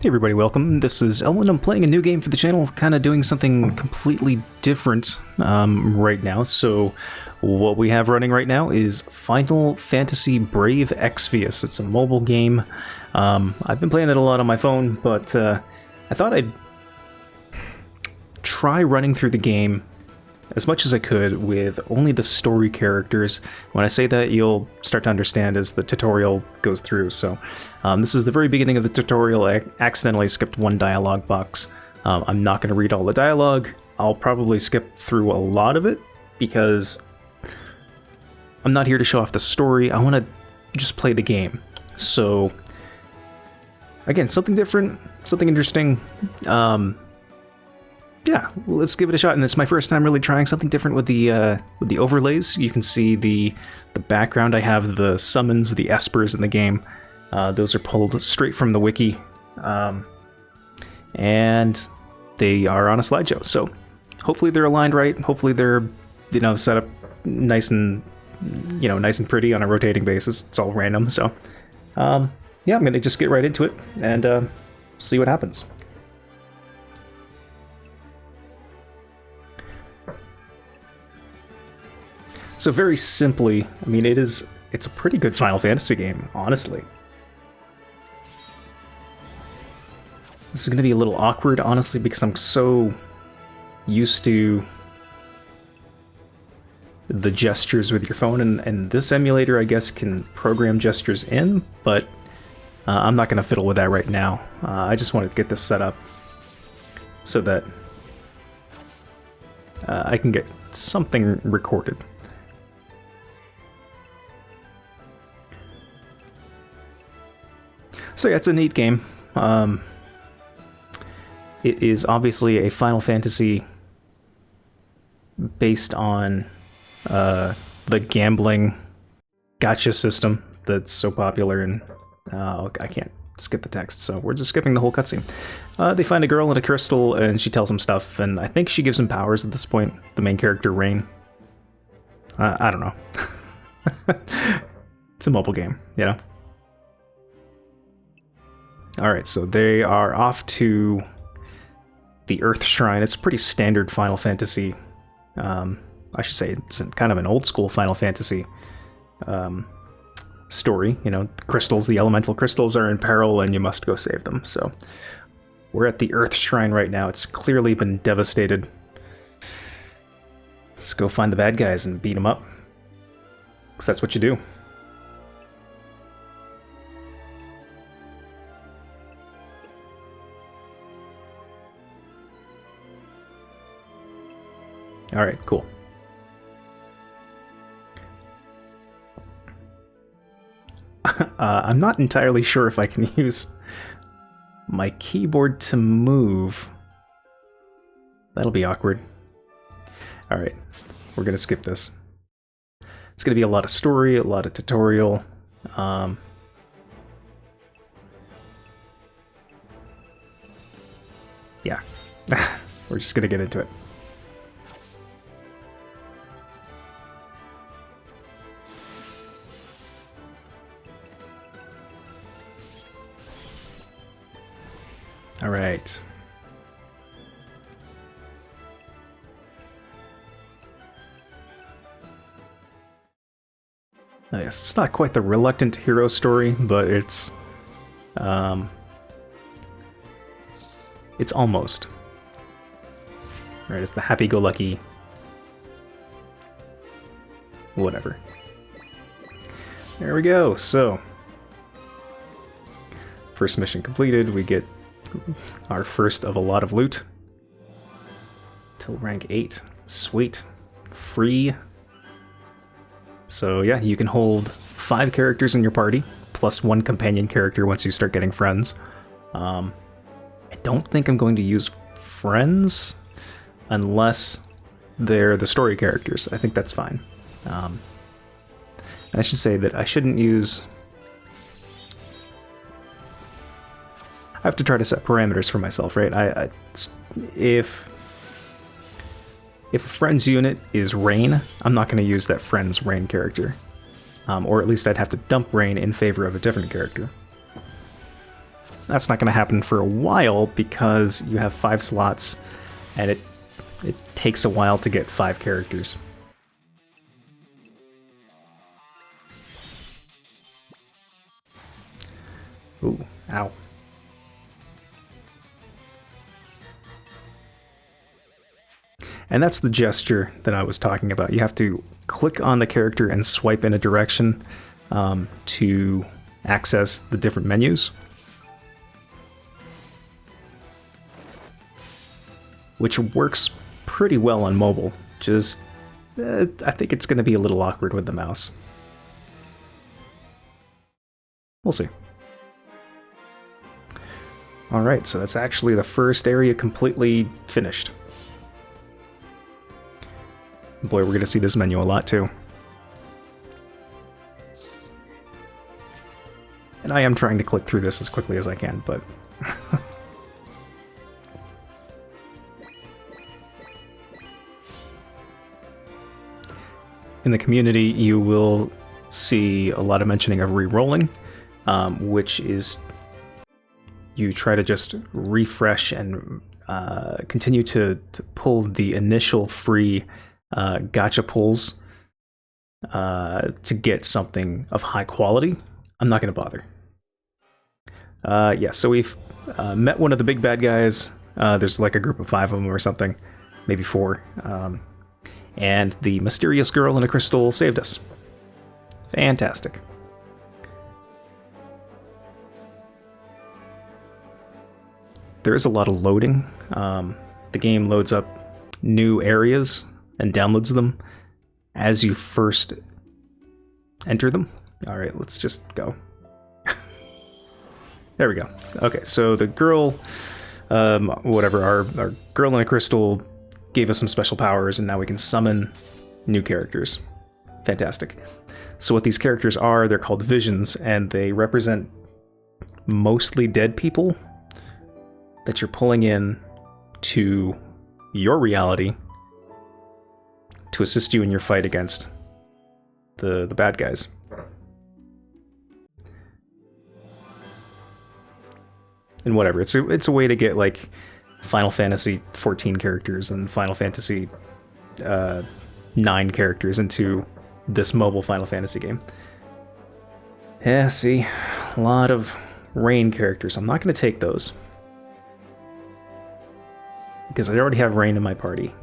Hey everybody, welcome. This is Elwin. I'm playing a new game for the channel, kind of doing something completely different right now. So what we have running right now is Final Fantasy Brave Exvius. It's a mobile game. I've been playing it a lot on my phone, but I thought I'd try running through the game as much as I could with only the story characters. When I say that, you'll start to understand as the tutorial goes through. So this is the very beginning of the tutorial. I accidentally skipped one dialogue box. I'm not going to read all the dialogue. I'll probably skip through a lot of it because I'm not here to show off the story. I want to just play the game. So again, something different, something interesting. Yeah, let's give it a shot. And it's my first time really trying something different with the overlays. You can see the background. I have the summons, the espers in the game. Those are pulled straight from the wiki, and they are on a slideshow. So hopefully they're aligned right. Hopefully they're set up nice and nice and pretty on a rotating basis. It's all random. So yeah, I'm gonna just get right into it and see what happens. So very simply, I mean, it's a pretty good Final Fantasy game, honestly. This is going to be a little awkward, honestly, because I'm so used to the gestures with your phone, and this emulator, I guess, can program gestures in, but I'm not going to fiddle with that right now. I just wanted to get this set up so that I can get something recorded. So yeah, it's a neat game. It is obviously a Final Fantasy based on the gambling gacha system that's so popular, and I can't skip the text, so we're just skipping the whole cutscene. They find a girl in a crystal, and she tells him stuff, and I think she gives him powers at this point, the main character, Rain. I don't know. It's a mobile game, you know? Alright, so they are off to the Earth Shrine. It's a pretty standard Final Fantasy. I should say it's kind of an old school Final Fantasy story. You know, the elemental crystals are in peril and you must go save them. So we're at the Earth Shrine right now. It's clearly been devastated. Let's go find the bad guys and beat them up, because that's what you do. Alright, cool. I'm not entirely sure if I can use my keyboard to move. That'll be awkward. Alright, we're gonna skip this. It's gonna be a lot of story, a lot of tutorial. Yeah, we're just gonna get into it. All right. Oh, yes, it's not quite the reluctant hero story, but it's almost. Right, it's the happy-go-lucky whatever. There we go. So, first mission completed. We get our first of a lot of loot. Till rank 8. Sweet. Free. So yeah, you can hold 5 characters in your party, plus 1 companion character once you start getting friends. I don't think I'm going to use friends unless they're the story characters. I think that's fine. I should say that I shouldn't use... I have to try to set parameters for myself, right? If a friend's unit is Rain, I'm not going to use that friend's Rain character. Or at least I'd have to dump Rain in favor of a different character. that's not going to happen for a while because you have 5 slots, and it takes a while to get 5 characters. Ooh, ow. And that's the gesture that I was talking about. You have to click on the character and swipe in a direction to access the different menus, which works pretty well on mobile. Just, I think it's going to be a little awkward with the mouse. We'll see. Alright, so that's actually the first area completely finished. Boy, we're going to see this menu a lot too. And I am trying to click through this as quickly as I can, but... In the community, you will see a lot of mentioning of re-rolling, which is you try to just refresh and continue to pull the initial free gacha pulls to get something of high quality. I'm not going to bother. Yeah, so we've met one of the big bad guys. There's like a group of 5 of them or something, maybe 4. And the mysterious girl in a crystal saved us. Fantastic. There is a lot of loading. The game loads up new areas and downloads them as you first enter them. Alright, let's just go. There we go. Okay, so the girl, whatever, our girl in a crystal gave us some special powers, and now we can summon new characters. Fantastic. So what these characters are, they're called visions, and they represent mostly dead people that you're pulling in to your reality to assist you in your fight against the bad guys. And whatever, it's a way to get like Final Fantasy 14 characters and Final Fantasy 9 characters into this mobile Final Fantasy game. Yeah, see, a lot of Rain characters. I'm not going to take those, because I already have Rain in my party.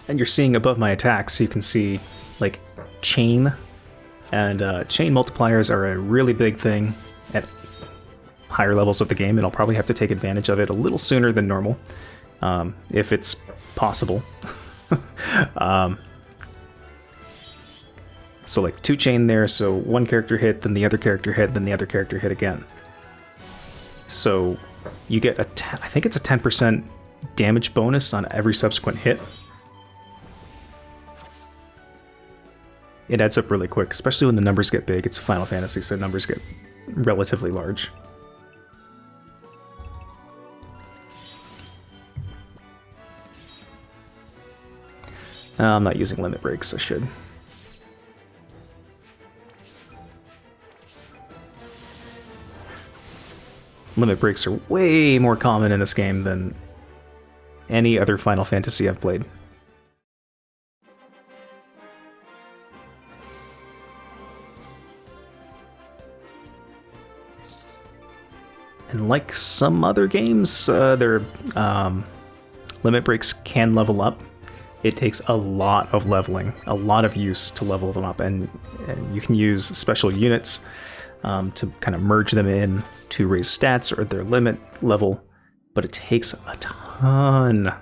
And you're seeing above my attacks, you can see, like, chain. And chain multipliers are a really big thing at higher levels of the game, and I'll probably have to take advantage of it a little sooner than normal, if it's possible. So like 2 chain there, so one character hit, then the other character hit, then the other character hit again. So you get I think it's a 10% damage bonus on every subsequent hit. It adds up really quick, especially when the numbers get big. It's Final Fantasy, so numbers get relatively large. I'm not using limit breaks, I should. Limit breaks are way more common in this game than any other Final Fantasy I've played. And like some other games, their limit breaks can level up. It takes a lot of leveling, a lot of use to level them up, and you can use special units to kind of merge them in to raise stats or their limit level, but it takes a ton. I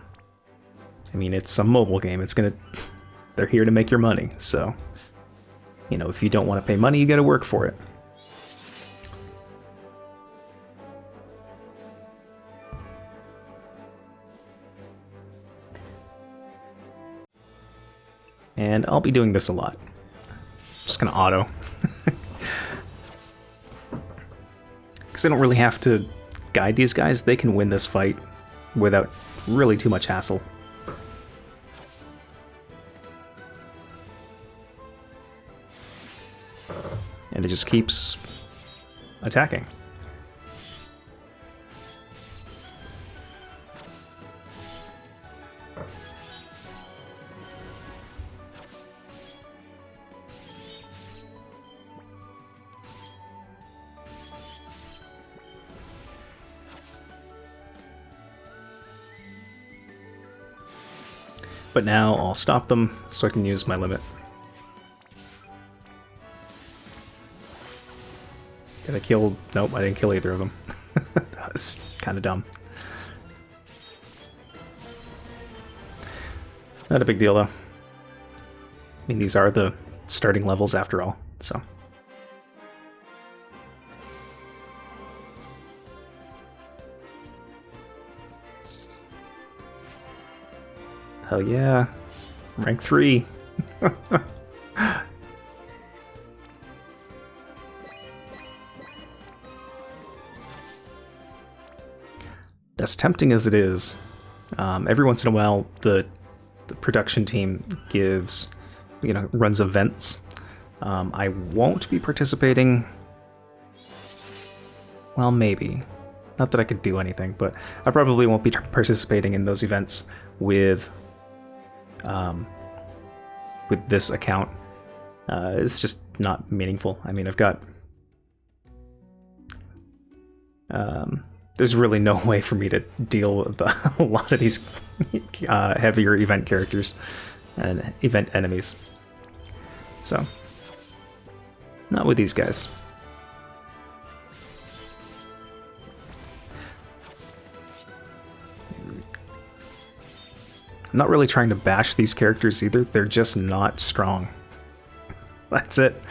mean, it's a mobile game. They're here to make your money, so, you know, if you don't want to pay money, you gotta work for it. And I'll be doing this a lot. Just gonna auto. Because I don't really have to guide these guys. They can win this fight without really too much hassle. and it just keeps attacking. But now I'll stop them so I can use my limit. Did I kill? Nope, I didn't kill either of them. That was kind of dumb. Not a big deal though. I mean, these are the starting levels after all, so. Hell yeah. Rank 3. As tempting as it is, every once in a while the production team gives, runs events. I won't be participating. Well, maybe. Not that I could do anything, but I probably won't be participating in those events with this account. It's just not meaningful. I mean, I've got there's really no way for me to deal with a lot of these heavier event characters and event enemies. So, not with these guys. I'm not really trying to bash these characters either, they're just not strong. That's it.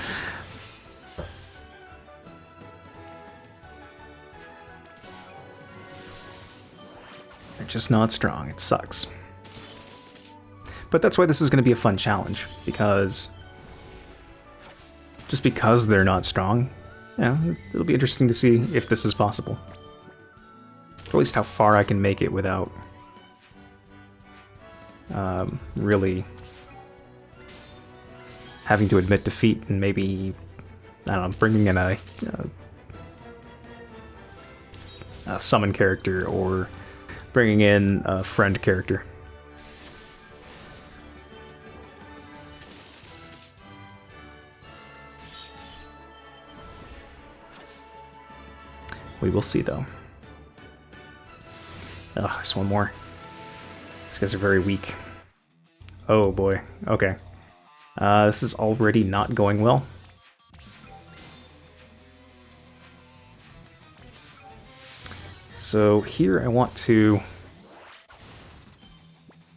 They're just not strong, it sucks. But that's why this is going to be a fun challenge, because just because they're not strong, it'll be interesting to see if this is possible. Or at least how far I can make it without really having to admit defeat and maybe, I don't know, bringing in a summon character or bringing in a friend character. We will see, though. Oh, there's one more. These guys are very weak. Oh boy. Okay. This is already not going well. So here I want to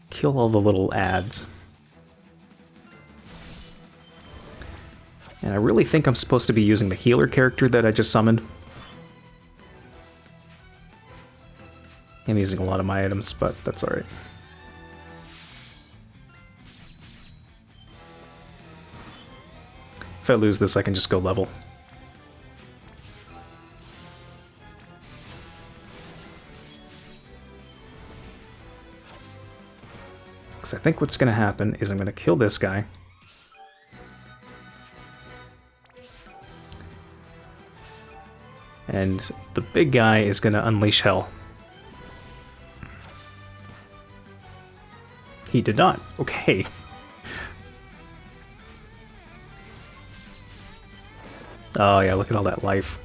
kill all the little ads. And I really think I'm supposed to be using the healer character that I just summoned. I'm using a lot of my items, but that's alright. If I lose this, I can just go level. Because I think what's going to happen is I'm going to kill this guy. And the big guy is going to unleash hell. He did not. Okay. Oh yeah, look at all that life.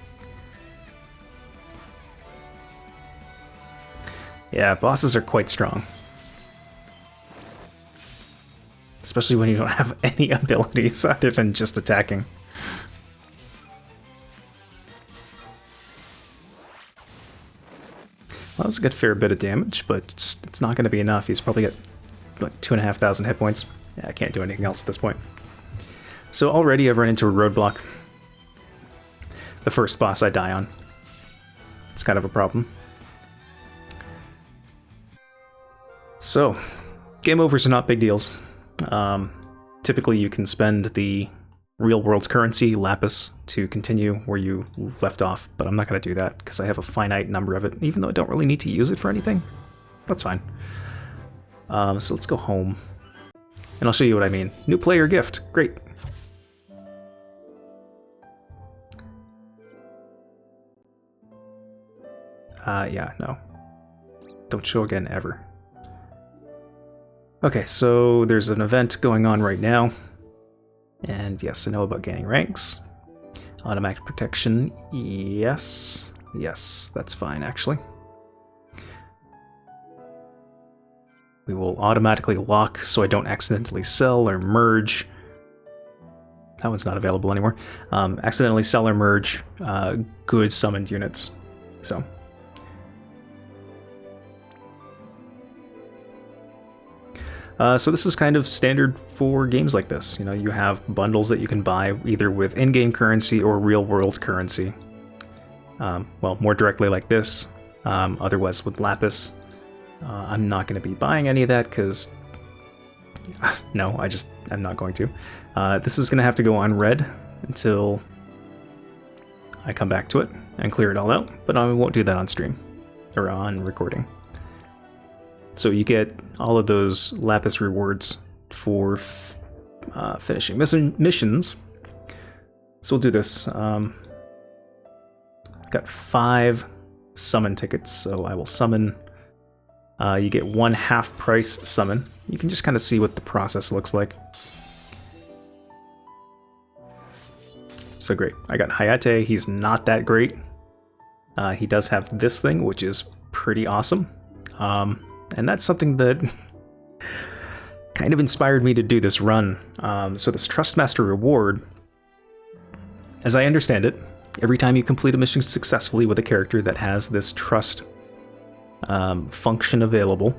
Yeah, bosses are quite strong. Especially when you don't have any abilities other than just attacking. Well, that was a good fair bit of damage, but it's not going to be enough. He's probably got like 2,500 hit points. Yeah, I can't do anything else at this point. So already I've run into a roadblock. The first boss I die on. It's kind of a problem. So, game overs are not big deals. Typically you can spend the real-world currency, lapis, to continue where you left off, but I'm not going to do that because I have a finite number of it, even though I don't really need to use it for anything. That's fine. So let's go home, and I'll show you what I mean. New player gift, great. Yeah, no. Don't show again, ever. Okay, so there's an event going on right now. And yes, I know about gaining ranks. Automatic protection, yes. Yes, that's fine, actually. We will automatically lock so I don't accidentally sell or merge. That one's not available anymore. Accidentally sell or merge good summoned units. So this is kind of standard for games like this. You know, you have bundles that you can buy either with in-game currency or real-world currency. Well, more directly like this, otherwise with Lapis. I'm not going to be buying any of that because... no, I'm not going to. This is going to have to go on red until I come back to it and clear it all out, but I won't do that on stream, or on recording. So you get all of those Lapis rewards for finishing missions. So we'll do this. I've got 5 summon tickets, so I will summon. You get 1 half price summon. You can just kind of see what the process looks like. So great. I got Hayate. He's not that great. He does have this thing, which is pretty awesome. And that's something that kind of inspired me to do this run. So this Trustmaster reward, as I understand it, every time you complete a mission successfully with a character that has this trust function available,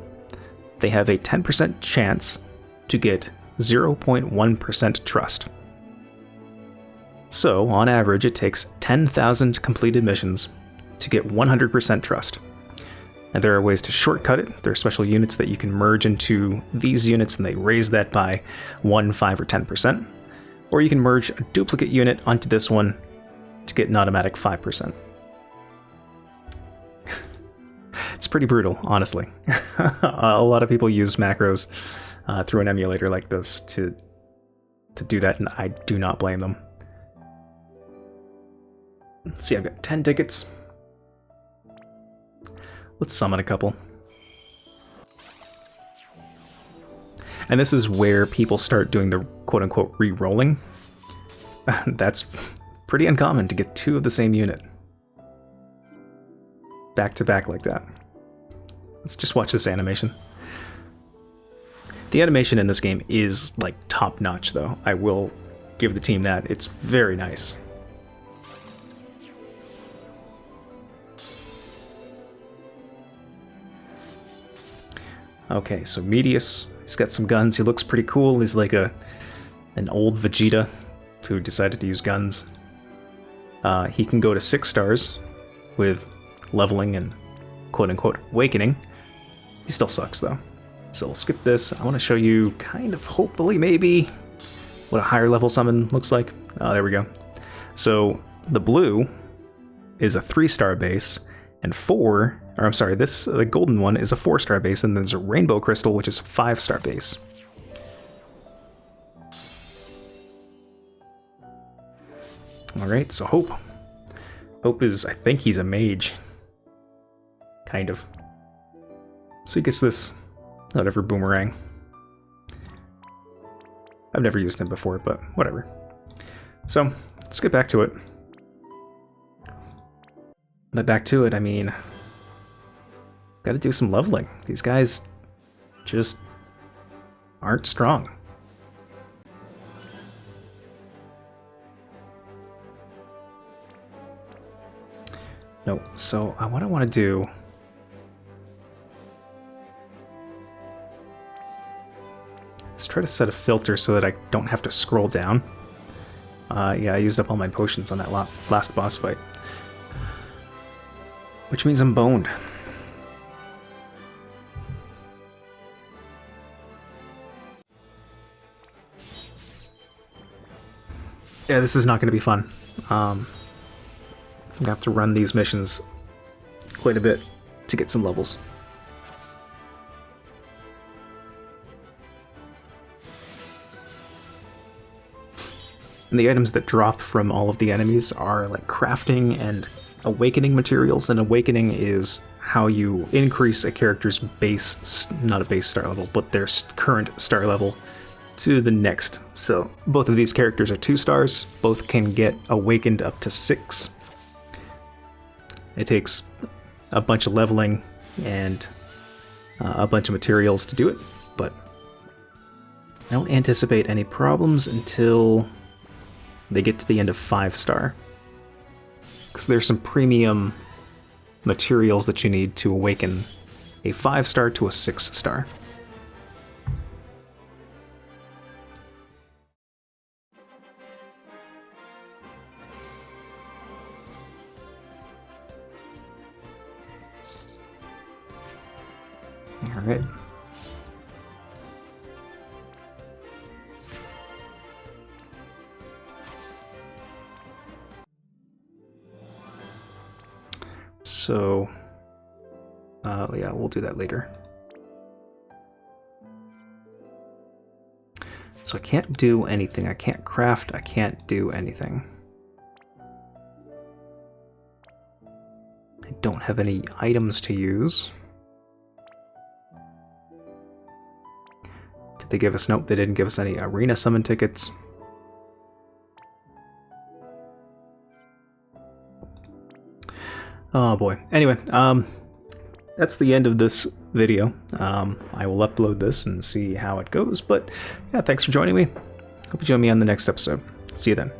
they have a 10% chance to get 0.1% trust. So, on average, it takes 10,000 completed missions to get 100% trust. And there are ways to shortcut it. There are special units that you can merge into these units and they raise that by 1, 5, or 10%. Or you can merge a duplicate unit onto this one to get an automatic 5%. It's pretty brutal, honestly. A lot of people use macros through an emulator like this to do that, and I do not blame them. Let's see, I've got 10 tickets. Let's summon a couple. And this is where people start doing the quote-unquote re-rolling. That's pretty uncommon to get 2 of the same unit. Back to back like that. Let's just watch this animation. The animation in this game is like top-notch though. I will give the team that. It's very nice. Okay, so Medius, he's got some guns. He looks pretty cool. He's like an old Vegeta who decided to use guns. He can go to 6 stars with leveling and quote-unquote awakening. He still sucks though. So we'll skip this. I want to show you kind of, hopefully maybe, what a higher level summon looks like. Oh, there we go. So the blue is a 3-star base, and the golden one is a 4-star base, and there's a rainbow crystal, which is a 5-star base. Alright, so Hope. Hope is, I think he's a mage. Kind of. So he gets this, whatever, boomerang. I've never used him before, but whatever. So, let's get back to it. But back to it, I mean, gotta do some leveling. These guys just aren't strong. No, so what I want to do... Let's try to set a filter so that I don't have to scroll down. Yeah, I used up all my potions on that last boss fight. Which means I'm boned. Yeah, this is not going to be fun. I'm going to have to run these missions quite a bit to get some levels. And the items that drop from all of the enemies are like crafting and awakening materials, and awakening is how you increase a character's base, not a base star level, but their current star level to the next. So both of these characters are 2 stars, both can get awakened up to 6. It takes a bunch of leveling and a bunch of materials to do it, but I don't anticipate any problems until they get to the end of 5-star. Because there's some premium materials that you need to awaken a 5-star to a 6-star. Alright. So, yeah, we'll do that later. So I can't do anything. I can't craft. I can't do anything. I don't have any items to use. Did they give us... Nope, they didn't give us any arena summon tickets. Oh boy. Anyway, that's the end of this video. I will upload this and see how it goes, but yeah, thanks for joining me. Hope you join me on the next episode. See you then.